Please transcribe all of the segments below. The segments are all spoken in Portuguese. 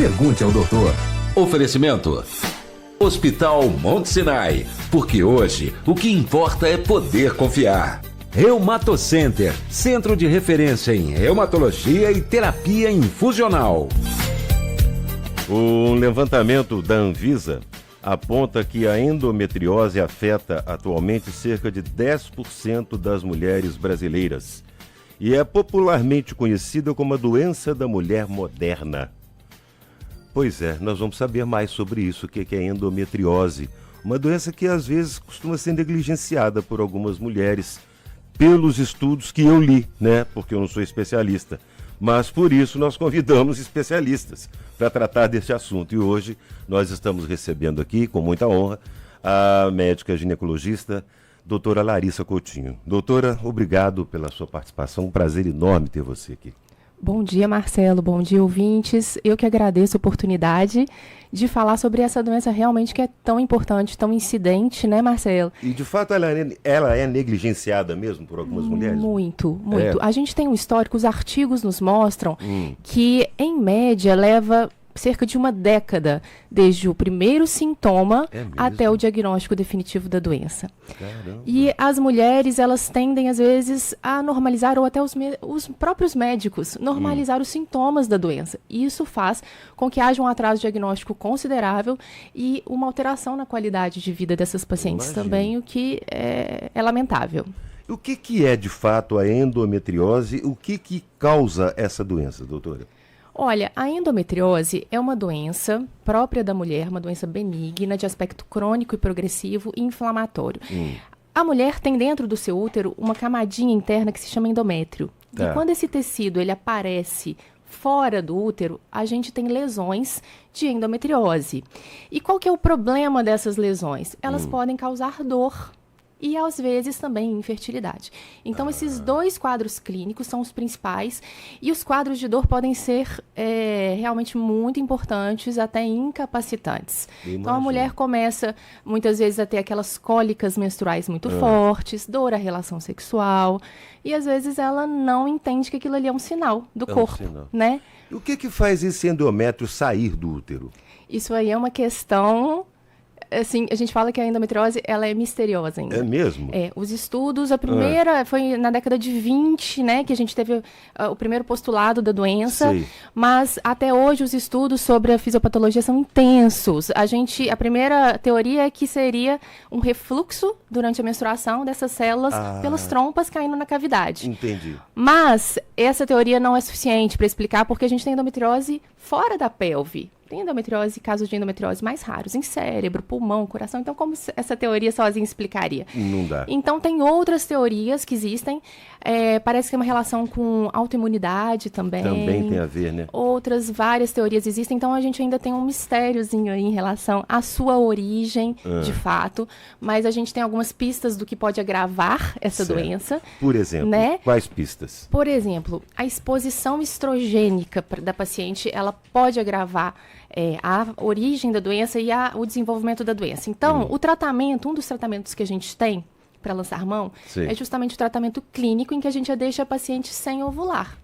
Pergunte ao doutor. Oferecimento Hospital Monte Sinai, porque hoje o que importa é poder confiar. Reumatocenter, centro de referência em reumatologia e terapia infusional. Um levantamento da Anvisa aponta que a endometriose afeta atualmente cerca de 10% das mulheres brasileiras e é popularmente conhecida como a doença da mulher moderna. Pois é, nós vamos saber mais sobre isso, o que é endometriose, uma doença que às vezes costuma ser negligenciada por algumas mulheres, pelos estudos que eu li, né? Porque eu não sou especialista. Mas por isso nós convidamos especialistas para tratar deste assunto. E hoje nós estamos recebendo aqui, com muita honra, a médica ginecologista, doutora Larissa Coutinho. Doutora, obrigado pela sua participação. Um prazer enorme ter você aqui. Bom dia, Marcelo. Bom dia, ouvintes. Eu que agradeço a oportunidade de falar sobre essa doença realmente que é tão importante, tão incidente, né, Marcelo? E, de fato, ela é negligenciada mesmo por algumas mulheres? Muito, muito. A gente tem um histórico, os artigos nos mostram que, em média, leva cerca de uma década, desde o primeiro sintoma até o diagnóstico definitivo da doença. Caramba. E as mulheres, elas tendem, às vezes, a normalizar, ou até os próprios médicos, normalizar os sintomas da doença. E isso faz com que haja um atraso diagnóstico considerável e uma alteração na qualidade de vida dessas pacientes também, o que é lamentável. O que é, de fato, a endometriose? O que causa essa doença, doutora? Olha, a endometriose é uma doença própria da mulher, uma doença benigna, de aspecto crônico e progressivo e inflamatório. A mulher tem dentro do seu útero uma camadinha interna que se chama endométrio. Tá. E quando esse tecido ele aparece fora do útero, a gente tem lesões de endometriose. E qual que é o problema dessas lesões? Elas podem causar dor e, às vezes, também infertilidade. Então, esses dois quadros clínicos são os principais, e os quadros de dor podem ser realmente muito importantes, até incapacitantes. Então, a mulher começa, muitas vezes, a ter aquelas cólicas menstruais muito fortes, dor à relação sexual, e, às vezes, ela não entende que aquilo ali é um sinal do corpo, né? E o que faz esse endométrio sair do útero? Isso aí é uma questão... Assim, a gente fala que a endometriose, ela é misteriosa ainda. É mesmo? Os estudos, a primeira foi na década de 20, né, que a gente teve o primeiro postulado da doença, mas até hoje os estudos sobre a fisiopatologia são intensos. A primeira teoria é que seria um refluxo durante a menstruação dessas células pelas trompas caindo na cavidade. Entendi. Mas essa teoria não é suficiente para explicar, porque a gente tem endometriose fora da pelve. Tem endometriose, casos de endometriose mais raros, em cérebro, pulmão, coração. Então, como essa teoria sozinha explicaria? Não dá. Então, tem outras teorias que existem. Parece que tem uma relação com autoimunidade também. Também tem a ver, né? Outras várias teorias existem. Então, a gente ainda tem um mistériozinho aí em relação à sua origem, de fato. Mas a gente tem algumas pistas do que pode agravar essa doença. Por exemplo, né? Quais pistas? Por exemplo, a exposição estrogênica da paciente, ela pode agravar a origem da doença e o desenvolvimento da doença. Então, o tratamento, um dos tratamentos que a gente tem para lançar mão, é justamente o tratamento clínico, em que a gente já deixa a paciente sem ovular.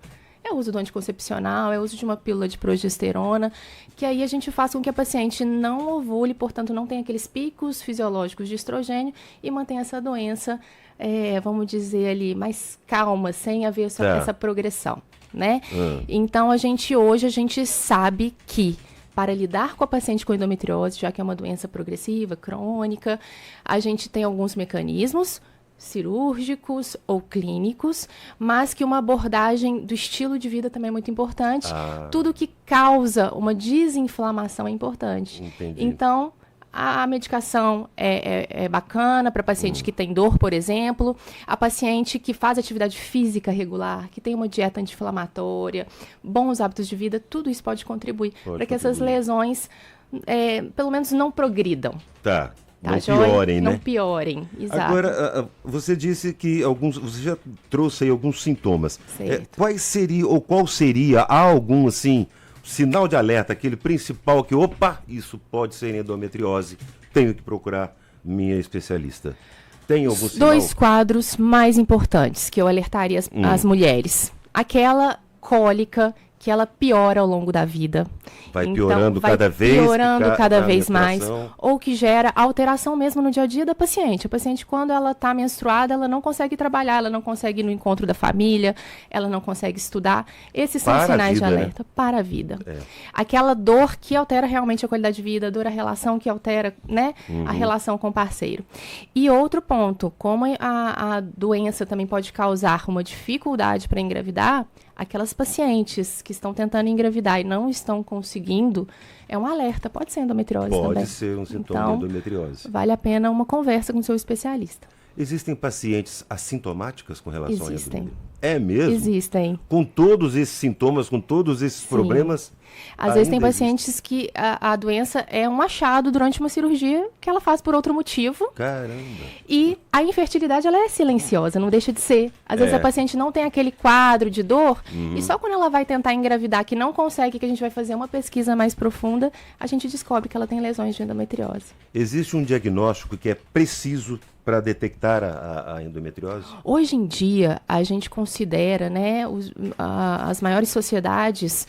É o uso do anticoncepcional, é o uso de uma pílula de progesterona, que aí a gente faz com que a paciente não ovule, portanto não tenha aqueles picos fisiológicos de estrogênio e mantenha essa doença, vamos dizer ali, mais calma, sem haver essa progressão, né? Então, hoje a gente sabe que para lidar com a paciente com endometriose, já que é uma doença progressiva, crônica, a gente tem alguns mecanismos cirúrgicos ou clínicos, mas que uma abordagem do estilo de vida também é muito importante. Tudo que causa uma desinflamação é importante. Entendi. Então, a medicação é bacana para paciente que tem dor, por exemplo, a paciente que faz atividade física regular, que tem uma dieta anti-inflamatória, bons hábitos de vida, tudo isso pode contribuir para que essas lesões, pelo menos, não progridam. Tá. Não piorem, né? Não piorem, exato. Agora, você disse que você já trouxe aí alguns sintomas. Qual seria algum, assim, sinal de alerta, aquele principal que, opa, isso pode ser endometriose, tenho que procurar minha especialista? Tem algum sinal? Dois quadros mais importantes que eu alertaria as mulheres. Aquela cólica que ela piora ao longo da vida. Vai Então, piorando vai cada vez. piorando cada vez mais. menstruação. Ou que gera alteração mesmo no dia a dia da paciente. A paciente, quando ela está menstruada, ela não consegue trabalhar, ela não consegue ir no encontro da família, ela não consegue estudar. Esses são Para a sinais de vida, né? alerta para a vida. É. Aquela dor que altera realmente a qualidade de vida, a dor, a relação que altera, né, Uhum. a relação com o parceiro. E outro ponto, como a doença também pode causar uma dificuldade para engravidar, aquelas pacientes que estão tentando engravidar e não estão conseguindo, é um alerta, pode ser endometriose também. Pode ser um sintoma Então, de endometriose. vale a pena uma conversa com o seu especialista. Existem pacientes assintomáticas com relação à Existem. endometriose? É mesmo? Existem. Com todos esses sintomas, com todos esses problemas? Às vezes tem ainda pacientes que a doença é um achado durante uma cirurgia que ela faz por outro motivo. Caramba. E a infertilidade, ela é silenciosa, não deixa de ser. Às vezes É. a paciente não tem aquele quadro de dor, e só quando ela vai tentar engravidar, que não consegue, que a gente vai fazer uma pesquisa mais profunda, a gente descobre que ela tem lesões de endometriose. Existe um diagnóstico que é preciso para detectar a endometriose? Hoje em dia, a gente considera, né, as maiores sociedades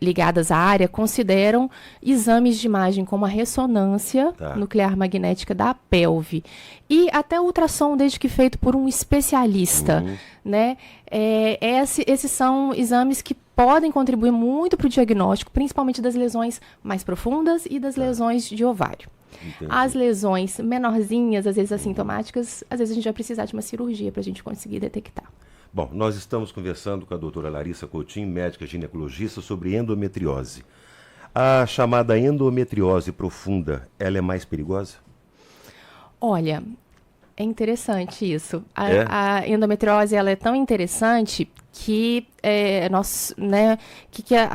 ligadas à área consideram exames de imagem como a ressonância Tá. nuclear magnética da pelve e até o ultrassom, desde que feito por um especialista, né? Esses são exames que podem contribuir muito para o diagnóstico, principalmente das lesões mais profundas e das lesões de ovário. Entendi. As lesões menorzinhas, às vezes assintomáticas, às vezes a gente vai precisar de uma cirurgia para a gente conseguir detectar. Bom, nós estamos conversando com a doutora Larissa Coutinho, médica ginecologista, sobre endometriose. A chamada endometriose profunda, ela é mais perigosa? Olha, é interessante isso. É? A endometriose, ela é tão interessante que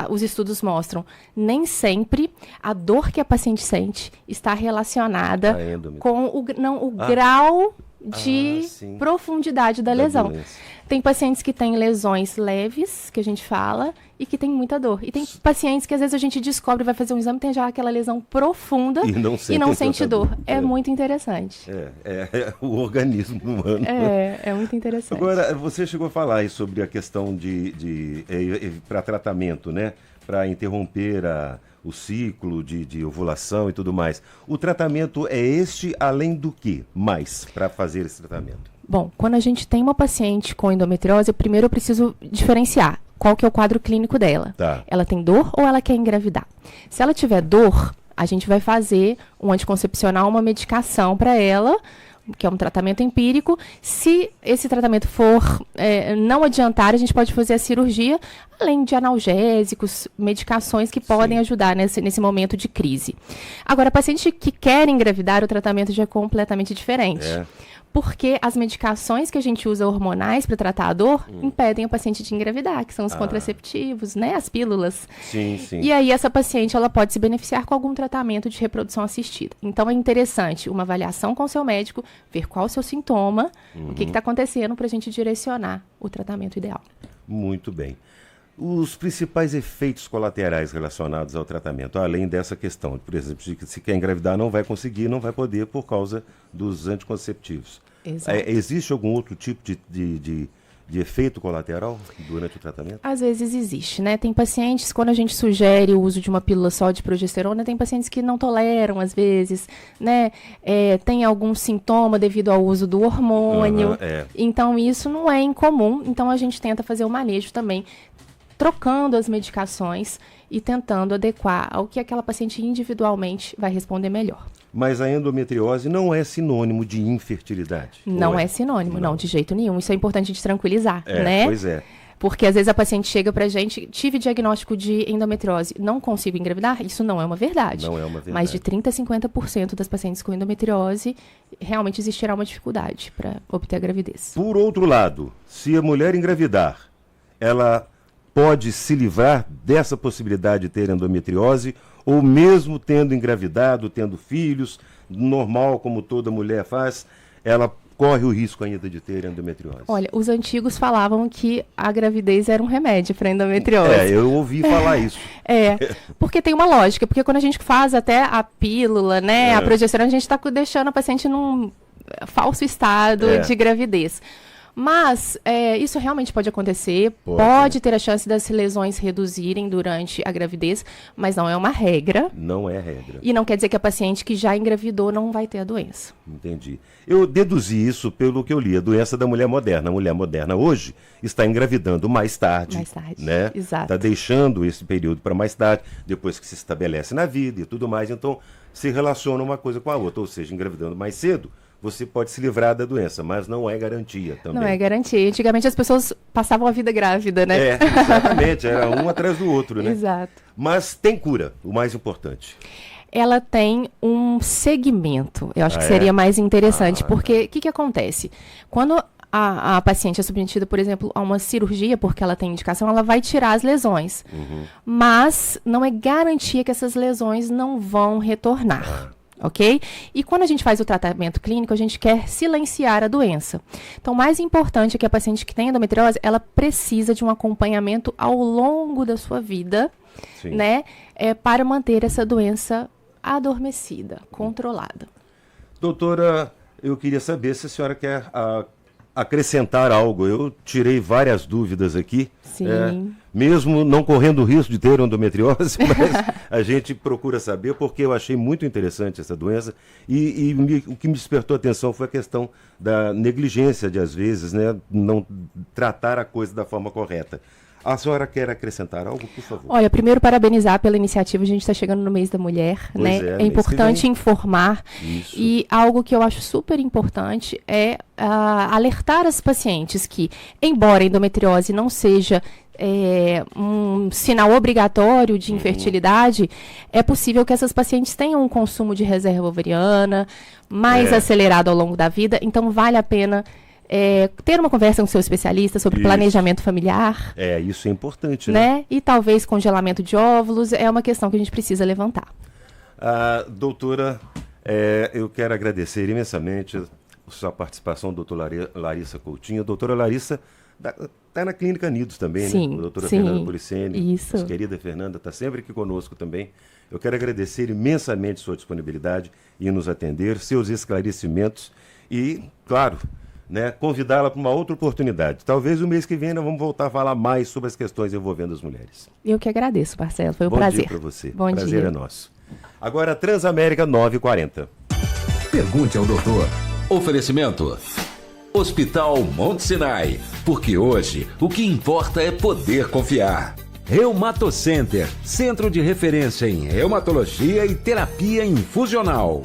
os estudos mostram. Nem sempre a dor que a paciente sente está relacionada A endometriose. com o grau de sim. profundidade da lesão. doença. Tem pacientes que têm lesões leves, que a gente fala, e que tem muita dor. E tem pacientes que às vezes a gente descobre, vai fazer um exame, tem já aquela lesão profunda E não e não sente tanta dor. dor. É muito interessante. É o organismo humano. É muito interessante. Agora, você chegou a falar aí sobre a questão para tratamento, né? Para interromper o ciclo de ovulação e tudo mais. O tratamento é este, além do que mais para fazer esse tratamento? Bom, quando a gente tem uma paciente com endometriose, primeiro eu preciso diferenciar qual que é o quadro clínico dela. Tá. Ela tem dor ou ela quer engravidar? Se ela tiver dor, a gente vai fazer um anticoncepcional, uma medicação para ela, que é um tratamento empírico. Se esse tratamento for não adiantar, a gente pode fazer a cirurgia, além de analgésicos, medicações que podem ajudar nesse momento de crise. Agora, a paciente que quer engravidar, o tratamento já é completamente diferente. Porque as medicações que a gente usa hormonais para tratar a dor impedem a paciente de engravidar, que são os contraceptivos, né, as pílulas. Sim, sim. E aí essa paciente ela pode se beneficiar com algum tratamento de reprodução assistida. Então é interessante uma avaliação com o seu médico, ver qual o seu sintoma, o que está acontecendo para a gente direcionar o tratamento ideal. Muito bem. Os principais efeitos colaterais relacionados ao tratamento, além dessa questão, por exemplo, se quer engravidar não vai conseguir, não vai poder por causa dos anticonceptivos. Exato. Existe algum outro tipo de efeito colateral durante o tratamento? Às vezes existe, né? Tem pacientes, quando a gente sugere o uso de uma pílula só de progesterona, tem pacientes que não toleram, às vezes, né? Tem algum sintoma devido ao uso do hormônio. Então, isso não é incomum. Então, a gente tenta fazer o manejo também, trocando as medicações e tentando adequar ao que aquela paciente individualmente vai responder melhor. Mas a endometriose não é sinônimo de infertilidade? Não é sinônimo, não, de jeito nenhum. Isso é importante a gente tranquilizar, né? Pois é. Porque às vezes a paciente chega pra gente, tive diagnóstico de endometriose, não consigo engravidar, isso não é uma verdade. Não é uma verdade. Mas de 30% a 50% das pacientes com endometriose, realmente existirá uma dificuldade para obter a gravidez. Por outro lado, se a mulher engravidar, ela pode se livrar dessa possibilidade de ter endometriose, ou mesmo tendo engravidado, tendo filhos, normal como toda mulher faz, ela corre o risco ainda de ter endometriose? Olha, os antigos falavam que a gravidez era um remédio para endometriose. Eu ouvi falar isso. Porque tem uma lógica, porque quando a gente faz até a pílula, né, a progesterona, a gente está deixando a paciente num falso estado de gravidez. Mas isso realmente pode acontecer, pode ter a chance das lesões reduzirem durante a gravidez, mas não é uma regra. Não é regra. E não quer dizer que a paciente que já engravidou não vai ter a doença. Entendi. Eu deduzi isso pelo que eu li, a doença da mulher moderna. A mulher moderna hoje está engravidando mais tarde. Mais tarde, né? exato. Está deixando esse período para mais tarde, depois que se estabelece na vida e tudo mais. Então, se relaciona uma coisa com a outra. Ou seja, engravidando mais cedo, você pode se livrar da doença, mas não é garantia também. Não é garantia. Antigamente as pessoas passavam a vida grávida, né? É, exatamente. Era um atrás do outro, né? Exato. Mas tem cura, o mais importante. Ela tem um segmento, eu acho que seria mais interessante, porque o que acontece? Quando a paciente é submetida, por exemplo, a uma cirurgia, porque ela tem indicação, ela vai tirar as lesões. Mas não é garantia que essas lesões não vão retornar. Ok? E quando a gente faz o tratamento clínico, a gente quer silenciar a doença. Então, o mais importante é que a paciente que tem endometriose, ela precisa de um acompanhamento ao longo da sua vida, né? Para manter essa doença adormecida, controlada. Doutora, eu queria saber se a senhora quer acrescentar algo. Eu tirei várias dúvidas aqui. Sim. Mesmo não correndo o risco de ter endometriose, mas a gente procura saber, porque eu achei muito interessante essa doença e o que me despertou a atenção foi a questão da negligência de, às vezes, né, não tratar a coisa da forma correta. A senhora quer acrescentar algo, por favor? Olha, primeiro parabenizar pela iniciativa, a gente está chegando no mês da mulher, né? É importante informar. Isso. E algo que eu acho super importante é alertar as pacientes que, embora a endometriose não seja um sinal obrigatório de infertilidade, é possível que essas pacientes tenham um consumo de reserva ovariana mais acelerado ao longo da vida, então vale a pena ter uma conversa com o seu especialista sobre planejamento familiar. Isso é importante, né? E talvez congelamento de óvulos é uma questão que a gente precisa levantar. Doutora, eu quero agradecer imensamente a sua participação, doutora Larissa Coutinho. A doutora Larissa está na Clínica Nidos também, sim, né? A doutora sim, Fernanda Policeni, isso. nossa querida Fernanda, está sempre aqui conosco também. Eu quero agradecer imensamente sua disponibilidade em nos atender, seus esclarecimentos e, claro, né, convidá-la para uma outra oportunidade. Talvez o mês que vem nós vamos voltar a falar mais sobre as questões envolvendo as mulheres. Eu que agradeço, Marcelo. Foi um prazer. prazer. Bom dia para você. Bom prazer dia. É nosso. Agora, Transamérica 9h40. Pergunte ao doutor. Oferecimento. Hospital Monte Sinai. Porque hoje o que importa é poder confiar. Reumatocenter. Centro de referência em reumatologia e terapia infusional.